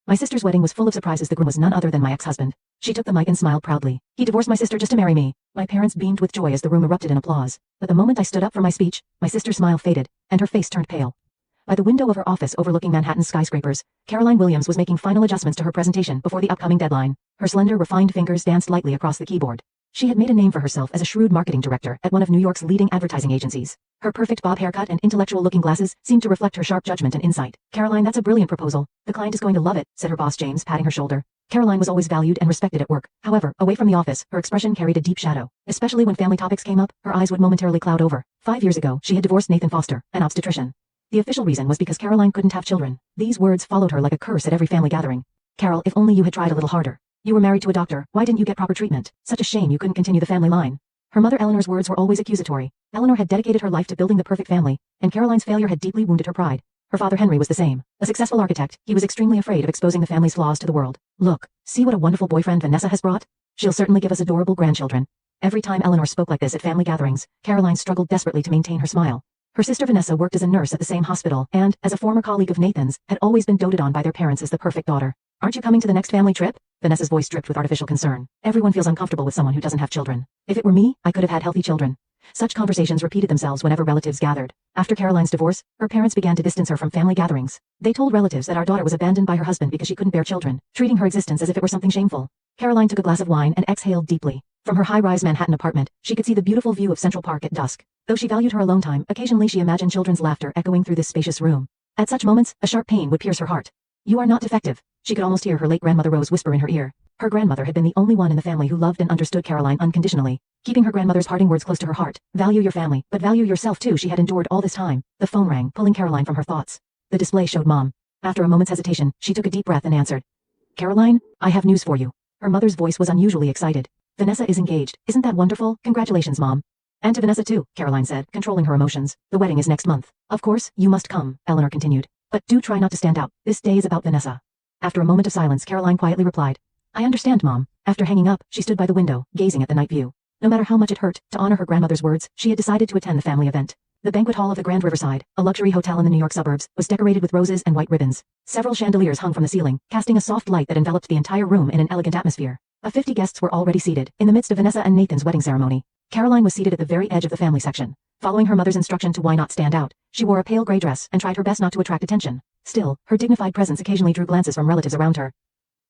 My sister's wedding was full of surprises. The groom was none other than my ex-husband. She took the mic and smiled proudly. He divorced my sister just to marry me. My parents beamed with joy as the room erupted in applause. But the moment I stood up for my speech, my sister's smile faded, and her face turned pale. By the window of her office overlooking Manhattan's skyscrapers, Caroline Williams was making final adjustments to her presentation before the upcoming deadline. Her slender, refined fingers danced lightly across the keyboard. She had made a name for herself as a shrewd marketing director at one of New York's leading advertising agencies. Her perfect bob haircut and intellectual-looking glasses seemed to reflect her sharp judgment and insight. "Caroline, that's a brilliant proposal. The client is going to love it," said her boss James, patting her shoulder. Caroline was always valued and respected at work. However, away from the office, her expression carried a deep shadow. Especially when family topics came up, her eyes would momentarily cloud over. 5 years ago, she had divorced Nathan Foster, an obstetrician. The official reason was because Caroline couldn't have children. These words followed her like a curse at every family gathering. "Carol, if only you had tried a little harder. You were married to a doctor. Why didn't you get proper treatment? Such a shame you couldn't continue the family line." Her mother Eleanor's words were always accusatory. Eleanor had dedicated her life to building the perfect family, and Caroline's failure had deeply wounded her pride. Her father Henry was the same. A successful architect, he was extremely afraid of exposing the family's flaws to the world. "Look, see what a wonderful boyfriend Vanessa has brought? She'll certainly give us adorable grandchildren." Every time Eleanor spoke like this at family gatherings, Caroline struggled desperately to maintain her smile. Her sister Vanessa worked as a nurse at the same hospital and, as a former colleague of Nathan's, had always been doted on by their parents as the perfect daughter. "Aren't you coming to the next family trip?" Vanessa's voice dripped with artificial concern. Everyone feels uncomfortable with someone who doesn't have children. If it were me, I could have had healthy children. Such conversations repeated themselves whenever relatives gathered. After Caroline's divorce, her parents began to distance her from family gatherings. They told relatives that our daughter was abandoned by her husband because she couldn't bear children, treating her existence as if it were something shameful. Caroline took a glass of wine and exhaled deeply. From her high-rise Manhattan apartment, she could see the beautiful view of Central Park at dusk. Though she valued her alone time, occasionally she imagined children's laughter echoing through this spacious room. At such moments, a sharp pain would pierce her heart. "You are not defective." She could almost hear her late grandmother Rose whisper in her ear. Her grandmother had been the only one in the family who loved and understood Caroline unconditionally. Keeping her grandmother's parting words close to her heart, "Value your family, but value yourself too," she had endured all this time. The phone rang, pulling Caroline from her thoughts. The display showed Mom. After a moment's hesitation, she took a deep breath and answered. "Caroline, I have news for you." Her mother's voice was unusually excited. "Vanessa is engaged. Isn't that wonderful? Congratulations, Mom." "And to Vanessa too," Caroline said, controlling her emotions. "The wedding is next month. Of course, you must come," Eleanor continued. "But do try not to stand out. This day is about Vanessa." After a moment of silence, Caroline quietly replied, "I understand, Mom." After hanging up, she stood by the window, gazing at the night view. No matter how much it hurt, to honor her grandmother's words, she had decided to attend the family event. The banquet hall of the Grand Riverside, a luxury hotel in the New York suburbs, was decorated with roses and white ribbons. Several chandeliers hung from the ceiling, casting a soft light that enveloped the entire room in an elegant atmosphere. 50 guests were already seated, in the midst of Vanessa and Nathan's wedding ceremony. Caroline was seated at the very edge of the family section. Following her mother's instruction to why not stand out, she wore a pale gray dress and tried her best not to attract attention. Still, her dignified presence occasionally drew glances from relatives around her.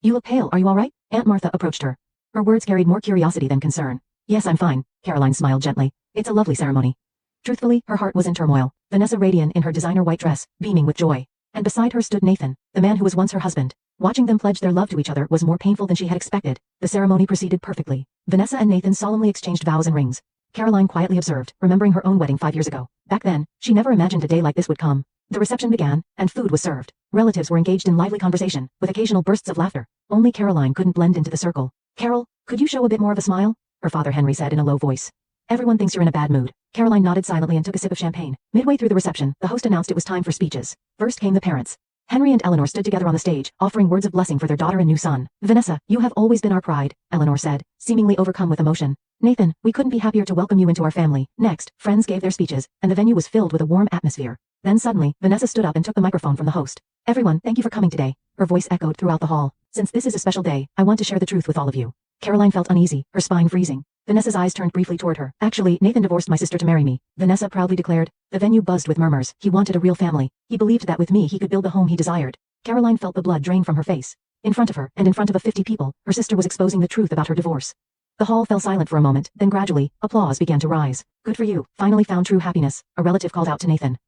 "You look pale, are you all right?" Aunt Martha approached her. Her words carried more curiosity than concern. "Yes, I'm fine," Caroline smiled gently. "It's a lovely ceremony." Truthfully, her heart was in turmoil. Vanessa radiant in her designer white dress, beaming with joy. And beside her stood Nathan, the man who was once her husband. Watching them pledge their love to each other was more painful than she had expected. The ceremony proceeded perfectly. Vanessa and Nathan solemnly exchanged vows and rings. Caroline quietly observed, remembering her own wedding 5 years ago. Back then, she never imagined a day like this would come. The reception began, and food was served. Relatives were engaged in lively conversation, with occasional bursts of laughter. Only Caroline couldn't blend into the circle. "Carol, could you show a bit more of a smile?" her father Henry said in a low voice. "Everyone thinks you're in a bad mood." Caroline nodded silently and took a sip of champagne. Midway through the reception, the host announced it was time for speeches. First came the parents. Henry and Eleanor stood together on the stage, offering words of blessing for their daughter and new son. "Vanessa, you have always been our pride," Eleanor said, seemingly overcome with emotion. "Nathan, we couldn't be happier to welcome you into our family." Next, friends gave their speeches, and the venue was filled with a warm atmosphere. Then suddenly, Vanessa stood up and took the microphone from the host. "Everyone, thank you for coming today." Her voice echoed throughout the hall. "Since this is a special day, I want to share the truth with all of you." Caroline felt uneasy, her spine freezing. Vanessa's eyes turned briefly toward her. "Actually, Nathan divorced my sister to marry me," Vanessa proudly declared. The venue buzzed with murmurs. "He wanted a real family. He believed that with me he could build the home he desired." Caroline felt the blood drain from her face. In front of her, and in front of 50 people, her sister was exposing the truth about her divorce. The hall fell silent for a moment, then gradually, applause began to rise. "Good for you, finally found true happiness," a relative called out to Nathan.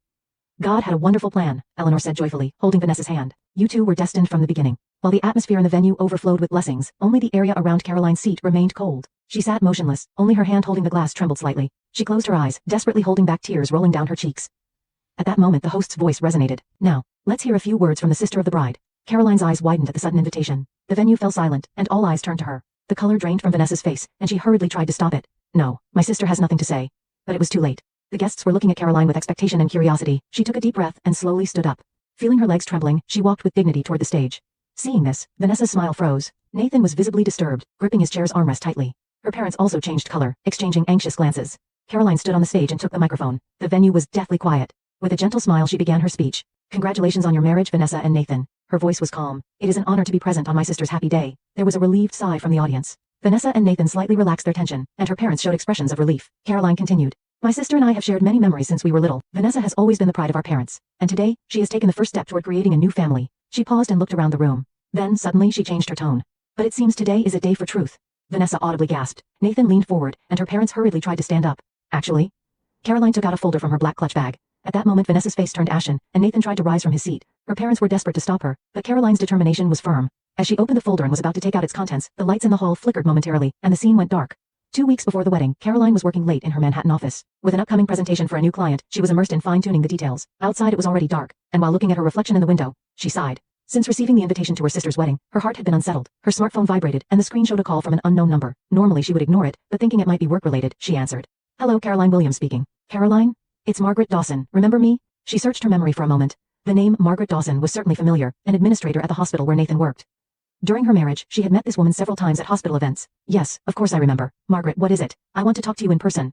"God had a wonderful plan," Eleanor said joyfully, holding Vanessa's hand. "You two were destined from the beginning." While the atmosphere in the venue overflowed with blessings, only the area around Caroline's seat remained cold. She sat motionless, only her hand holding the glass trembled slightly. She closed her eyes, desperately holding back tears rolling down her cheeks. At that moment the host's voice resonated. "Now, let's hear a few words from the sister of the bride." Caroline's eyes widened at the sudden invitation. The venue fell silent, and all eyes turned to her. The color drained from Vanessa's face, and she hurriedly tried to stop it. "No, my sister has nothing to say." But it was too late. The guests were looking at Caroline with expectation and curiosity. She took a deep breath and slowly stood up. Feeling her legs trembling, she walked with dignity toward the stage. Seeing this, Vanessa's smile froze. Nathan was visibly disturbed, gripping his chair's armrest tightly. Her parents also changed color, exchanging anxious glances. Caroline stood on the stage and took the microphone. The venue was deathly quiet. With a gentle smile she began her speech. "Congratulations on your marriage, Vanessa and Nathan. Her voice was calm. It is an honor to be present on my sister's happy day. There was a relieved sigh from the audience. Vanessa and Nathan slightly relaxed their tension, and her parents showed expressions of relief. Caroline continued. My sister and I have shared many memories since we were little. Vanessa has always been the pride of our parents, and today, she has taken the first step toward creating a new family. She paused and looked around the room. Then, suddenly, she changed her tone. But it seems today is a day for truth. Vanessa audibly gasped. Nathan leaned forward, and her parents hurriedly tried to stand up. Actually, Caroline took out a folder from her black clutch bag. At that moment, Vanessa's face turned ashen, and Nathan tried to rise from his seat. Her parents were desperate to stop her, but Caroline's determination was firm. As she opened the folder and was about to take out its contents, the lights in the hall flickered momentarily, and the scene went dark. 2 weeks before the wedding, Caroline was working late in her Manhattan office. With an upcoming presentation for a new client, she was immersed in fine-tuning the details. Outside it was already dark, and while looking at her reflection in the window, she sighed. Since receiving the invitation to her sister's wedding, her heart had been unsettled. Her smartphone vibrated, and the screen showed a call from an unknown number. Normally she would ignore it, but thinking it might be work-related, she answered. Hello, Caroline Williams speaking. Caroline? It's Margaret Dawson. Remember me? She searched her memory for a moment. The name Margaret Dawson was certainly familiar, an administrator at the hospital where Nathan worked. During her marriage, she had met this woman several times at hospital events. Yes, of course I remember. Margaret, what is it? I want to talk to you in person.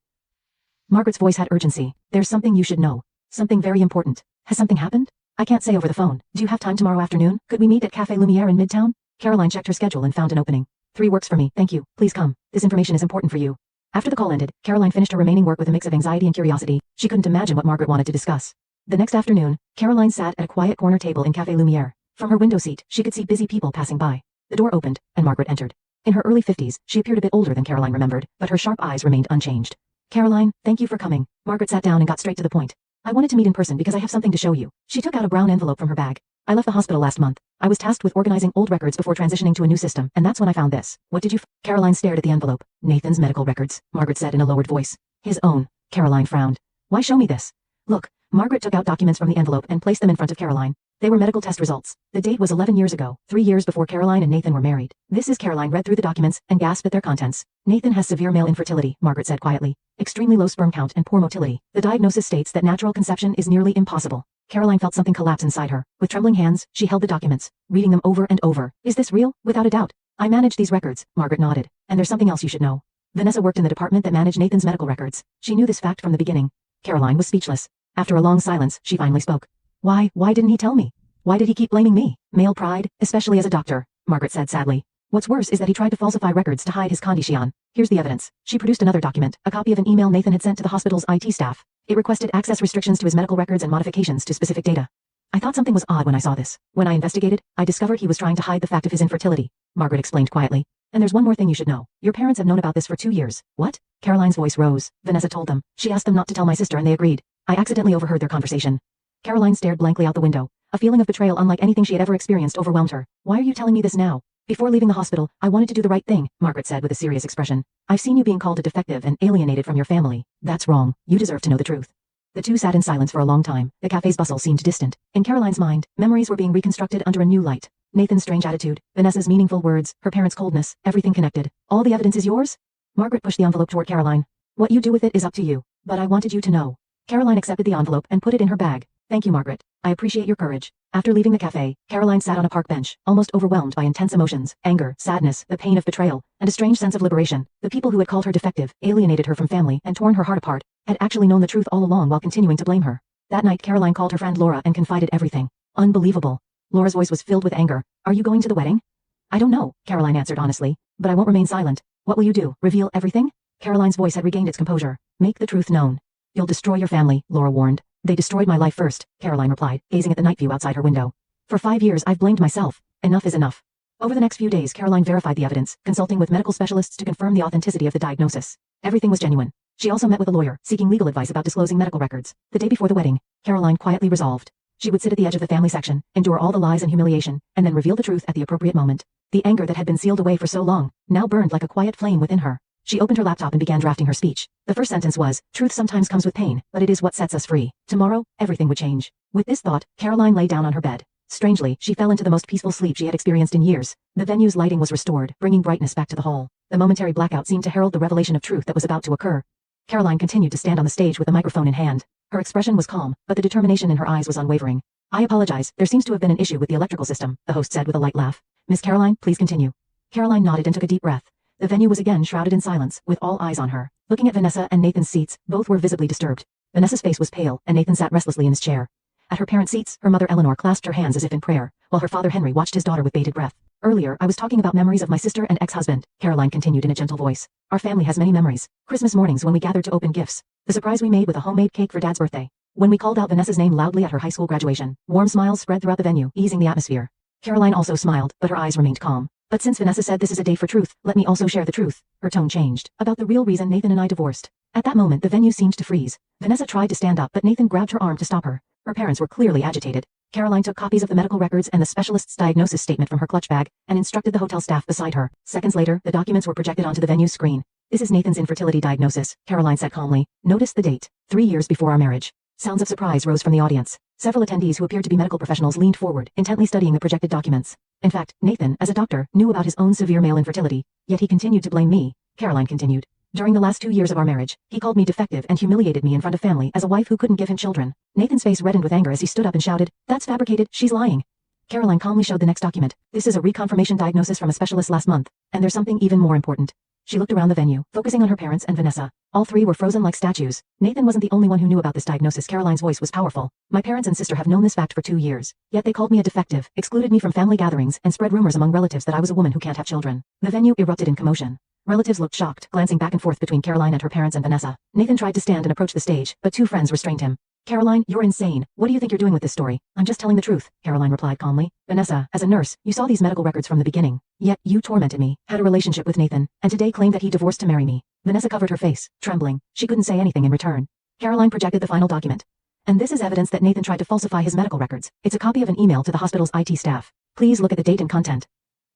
Margaret's voice had urgency. There's something you should know. Something very important. Has something happened? I can't say over the phone. Do you have time tomorrow afternoon? Could we meet at Café Lumière in Midtown? Caroline checked her schedule and found an opening. 3 works for me, thank you. Please come. This information is important for you. After the call ended, Caroline finished her remaining work with a mix of anxiety and curiosity. She couldn't imagine what Margaret wanted to discuss. The next afternoon, Caroline sat at a quiet corner table in Café Lumière. From her window seat, she could see busy people passing by. The door opened, and Margaret entered. In her early 50s, she appeared a bit older than Caroline remembered, but her sharp eyes remained unchanged. Caroline, thank you for coming. Margaret sat down and got straight to the point. I wanted to meet in person because I have something to show you. She took out a brown envelope from her bag. I left the hospital last month. I was tasked with organizing old records before transitioning to a new system, and that's when I found this. What did you Caroline stared at the envelope. Nathan's medical records, Margaret said in a lowered voice. His own. Caroline frowned. Why show me this? Look, Margaret took out documents from the envelope and placed them in front of Caroline. They were medical test results. The date was 11 years ago, 3 years before Caroline and Nathan were married. This is Caroline read through the documents and gasped at their contents. Nathan has severe male infertility, Margaret said quietly. Extremely low sperm count and poor motility. The diagnosis states that natural conception is nearly impossible. Caroline felt something collapse inside her. With trembling hands, she held the documents, reading them over and over. Is this real? Without a doubt. I manage these records, Margaret nodded. And there's something else you should know. Vanessa worked in the department that managed Nathan's medical records. She knew this fact from the beginning. Caroline was speechless. After a long silence, she finally spoke. Why didn't he tell me? Why did he keep blaming me? Male pride, especially as a doctor, Margaret said sadly. What's worse is that he tried to falsify records to hide his condition. Here's the evidence. She produced another document, a copy of an email Nathan had sent to the hospital's IT staff. It requested access restrictions to his medical records and modifications to specific data. I thought something was odd when I saw this. When I investigated, I discovered he was trying to hide the fact of his infertility, Margaret explained quietly. And there's one more thing you should know. Your parents have known about this for 2 years. What? Caroline's voice rose. Vanessa told them. She asked them not to tell my sister and they agreed. I accidentally overheard their conversation. Caroline stared blankly out the window. A feeling of betrayal unlike anything she had ever experienced overwhelmed her. Why are you telling me this now? Before leaving the hospital, I wanted to do the right thing, Margaret said with a serious expression. I've seen you being called a defective and alienated from your family. That's wrong. You deserve to know the truth. The two sat in silence for a long time. The cafe's bustle seemed distant. In Caroline's mind, memories were being reconstructed under a new light. Nathan's strange attitude, Vanessa's meaningful words, her parents' coldness, everything connected. All the evidence is yours? Margaret pushed the envelope toward Caroline. What you do with it is up to you. But I wanted you to know. Caroline accepted the envelope and put it in her bag. Thank you, Margaret. I appreciate your courage. After leaving the cafe, Caroline sat on a park bench, almost overwhelmed by intense emotions, anger, sadness, the pain of betrayal, and a strange sense of liberation. The people who had called her defective, alienated her from family, and torn her heart apart, had actually known the truth all along while continuing to blame her. That night Caroline called her friend Laura and confided everything. Unbelievable. Laura's voice was filled with anger. Are you going to the wedding? I don't know, Caroline answered honestly, but I won't remain silent. What will you do? Reveal everything? Caroline's voice had regained its composure. Make the truth known. You'll destroy your family, Laura warned. They destroyed my life first, Caroline replied, gazing at the night view outside her window. For 5 years I've blamed myself. Enough is enough. Over the next few days Caroline verified the evidence, consulting with medical specialists to confirm the authenticity of the diagnosis. Everything was genuine. She also met with a lawyer, seeking legal advice about disclosing medical records. The day before the wedding, Caroline quietly resolved. She would sit at the edge of the family section, endure all the lies and humiliation, and then reveal the truth at the appropriate moment. The anger that had been sealed away for so long, now burned like a quiet flame within her. She opened her laptop and began drafting her speech. The first sentence was, truth sometimes comes with pain, but it is what sets us free. Tomorrow, everything would change. With this thought, Caroline lay down on her bed. Strangely, she fell into the most peaceful sleep she had experienced in years. The venue's lighting was restored, bringing brightness back to the hall. The momentary blackout seemed to herald the revelation of truth that was about to occur. Caroline continued to stand on the stage with the microphone in hand. Her expression was calm, but the determination in her eyes was unwavering. I apologize, there seems to have been an issue with the electrical system, the host said with a light laugh. Miss Caroline, please continue. Caroline nodded and took a deep breath. The venue was again shrouded in silence, with all eyes on her. Looking at Vanessa and Nathan's seats, both were visibly disturbed. Vanessa's face was pale, and Nathan sat restlessly in his chair. At her parents' seats, her mother Eleanor clasped her hands as if in prayer, while her father Henry watched his daughter with bated breath. Earlier, I was talking about memories of my sister and ex-husband, Caroline continued in a gentle voice. Our family has many memories. Christmas mornings when we gathered to open gifts. The surprise we made with a homemade cake for Dad's birthday. When we called out Vanessa's name loudly at her high school graduation. Warm smiles spread throughout the venue, easing the atmosphere. Caroline also smiled, but her eyes remained calm. But since Vanessa said this is a day for truth, let me also share the truth. Her tone changed. About the real reason Nathan and I divorced. At that moment, the venue seemed to freeze. Vanessa tried to stand up, but Nathan grabbed her arm to stop her. Her parents were clearly agitated. Caroline took copies of the medical records and the specialist's diagnosis statement from her clutch bag and instructed the hotel staff beside her. Seconds later, the documents were projected onto the venue's screen. This is Nathan's infertility diagnosis, Caroline said calmly. Notice the date. 3 years before our marriage. Sounds of surprise rose from the audience. Several attendees who appeared to be medical professionals leaned forward, intently studying the projected documents. In fact, Nathan, as a doctor, knew about his own severe male infertility, yet he continued to blame me, Caroline continued. During the last 2 years of our marriage, he called me defective and humiliated me in front of family as a wife who couldn't give him children. Nathan's face reddened with anger as he stood up and shouted, "That's fabricated, she's lying." Caroline calmly showed the next document. This is a reconfirmation diagnosis from a specialist last month, and there's something even more important. She looked around the venue, focusing on her parents and Vanessa. All three were frozen like statues. Nathan wasn't the only one who knew about this diagnosis. Caroline's voice was powerful. My parents and sister have known this fact for 2 years. Yet they called me a defective, excluded me from family gatherings, and spread rumors among relatives that I was a woman who can't have children. The venue erupted in commotion. Relatives looked shocked, glancing back and forth between Caroline and her parents and Vanessa. Nathan tried to stand and approach the stage, but 2 friends restrained him. Caroline, you're insane. What do you think you're doing with this story? I'm just telling the truth, Caroline replied calmly. Vanessa, as a nurse, you saw these medical records from the beginning. Yet, you tormented me, had a relationship with Nathan, and today claimed that he divorced to marry me. Vanessa covered her face, trembling. She couldn't say anything in return. Caroline projected the final document. And this is evidence that Nathan tried to falsify his medical records. It's a copy of an email to the hospital's IT staff. Please look at the date and content.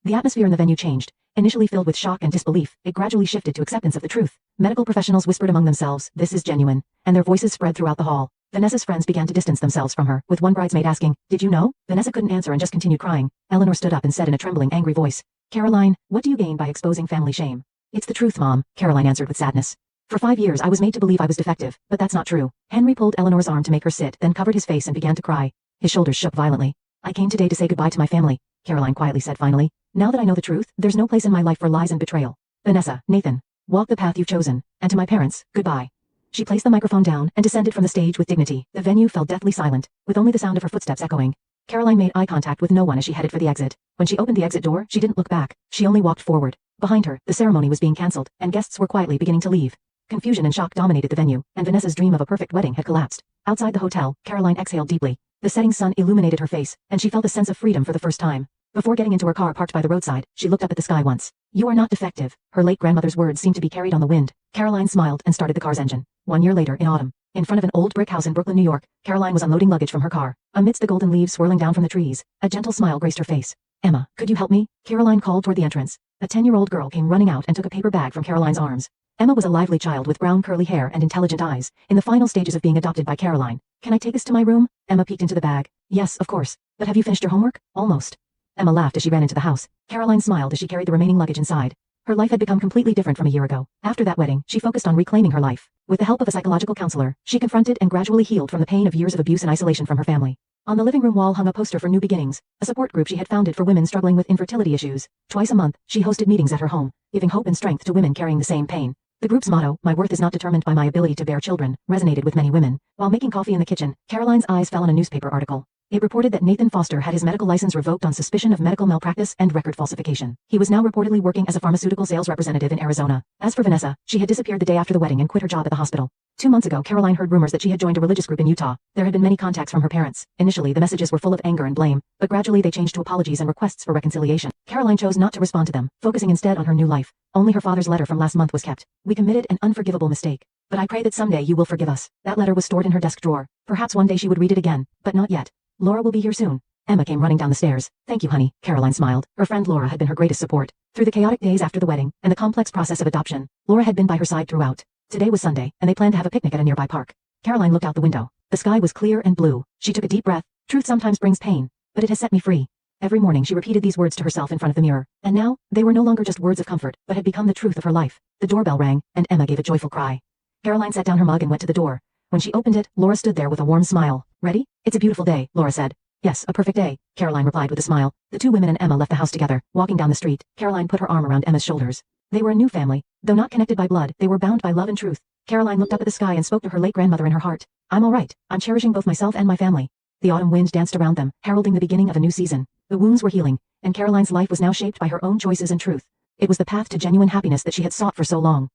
The atmosphere in the venue changed. Initially filled with shock and disbelief, it gradually shifted to acceptance of the truth. Medical professionals whispered among themselves, "This is genuine," and their voices spread throughout the hall. Vanessa's friends began to distance themselves from her, with one bridesmaid asking, "Did you know?" Vanessa couldn't answer and just continued crying. Eleanor stood up and said in a trembling, angry voice, "Caroline, what do you gain by exposing family shame?" "It's the truth, Mom," Caroline answered with sadness. "For 5 years I was made to believe I was defective, but that's not true." Henry pulled Eleanor's arm to make her sit, then covered his face and began to cry. His shoulders shook violently. "I came today to say goodbye to my family," Caroline quietly said finally. "Now that I know the truth, there's no place in my life for lies and betrayal. Vanessa, Nathan, walk the path you've chosen, and to my parents, goodbye." She placed the microphone down and descended from the stage with dignity. The venue fell deathly silent, with only the sound of her footsteps echoing. Caroline made eye contact with no one as she headed for the exit. When she opened the exit door, she didn't look back. She only walked forward. Behind her, the ceremony was being cancelled, and guests were quietly beginning to leave. Confusion and shock dominated the venue, and Vanessa's dream of a perfect wedding had collapsed. Outside the hotel, Caroline exhaled deeply. The setting sun illuminated her face, and she felt a sense of freedom for the first time. Before getting into her car parked by the roadside, she looked up at the sky once. "You are not defective." Her late grandmother's words seemed to be carried on the wind. Caroline smiled and started the car's engine. 1 year later, in autumn, in front of an old brick house in Brooklyn, New York, Caroline was unloading luggage from her car. Amidst the golden leaves swirling down from the trees, a gentle smile graced her face. "Emma, could you help me?" Caroline called toward the entrance. A 10-year-old girl came running out and took a paper bag from Caroline's arms. Emma was a lively child with brown curly hair and intelligent eyes, in the final stages of being adopted by Caroline. "Can I take this to my room?" Emma peeked into the bag. "Yes, of course. But have you finished your homework?" "Almost." Emma laughed as she ran into the house. Caroline smiled as she carried the remaining luggage inside. Her life had become completely different from a year ago. After that wedding, she focused on reclaiming her life. With the help of a psychological counselor, she confronted and gradually healed from the pain of years of abuse and isolation from her family. On the living room wall hung a poster for New Beginnings, a support group she had founded for women struggling with infertility issues. Twice a month, she hosted meetings at her home, giving hope and strength to women carrying the same pain. The group's motto, "My worth is not determined by my ability to bear children," resonated with many women. While making coffee in the kitchen, Caroline's eyes fell on a newspaper article. It reported that Nathan Foster had his medical license revoked on suspicion of medical malpractice and record falsification. He was now reportedly working as a pharmaceutical sales representative in Arizona. As for Vanessa, she had disappeared the day after the wedding and quit her job at the hospital. 2 months ago, Caroline heard rumors that she had joined a religious group in Utah. There had been many contacts from her parents. Initially, the messages were full of anger and blame, but gradually they changed to apologies and requests for reconciliation. Caroline chose not to respond to them, focusing instead on her new life. Only her father's letter from last month was kept. "We committed an unforgivable mistake, but I pray that someday you will forgive us." That letter was stored in her desk drawer. Perhaps one day she would read it again, but not yet. "Laura will be here soon." Emma came running down the stairs. "Thank you, honey," Caroline smiled. Her friend Laura had been her greatest support. Through the chaotic days after the wedding, and the complex process of adoption, Laura had been by her side throughout. Today was Sunday, and they planned to have a picnic at a nearby park. Caroline looked out the window. The sky was clear and blue. She took a deep breath. "Truth sometimes brings pain, but it has set me free." Every morning she repeated these words to herself in front of the mirror, and now, they were no longer just words of comfort, but had become the truth of her life. The doorbell rang, and Emma gave a joyful cry. Caroline set down her mug and went to the door. When she opened it, Laura stood there with a warm smile. "Ready? It's a beautiful day," Laura said. "Yes, a perfect day," Caroline replied with a smile. The 2 women and Emma left the house together. Walking down the street, Caroline put her arm around Emma's shoulders. They were a new family. Though not connected by blood, they were bound by love and truth. Caroline looked up at the sky and spoke to her late grandmother in her heart. "I'm all right. I'm cherishing both myself and my family." The autumn wind danced around them, heralding the beginning of a new season. The wounds were healing, and Caroline's life was now shaped by her own choices and truth. It was the path to genuine happiness that she had sought for so long.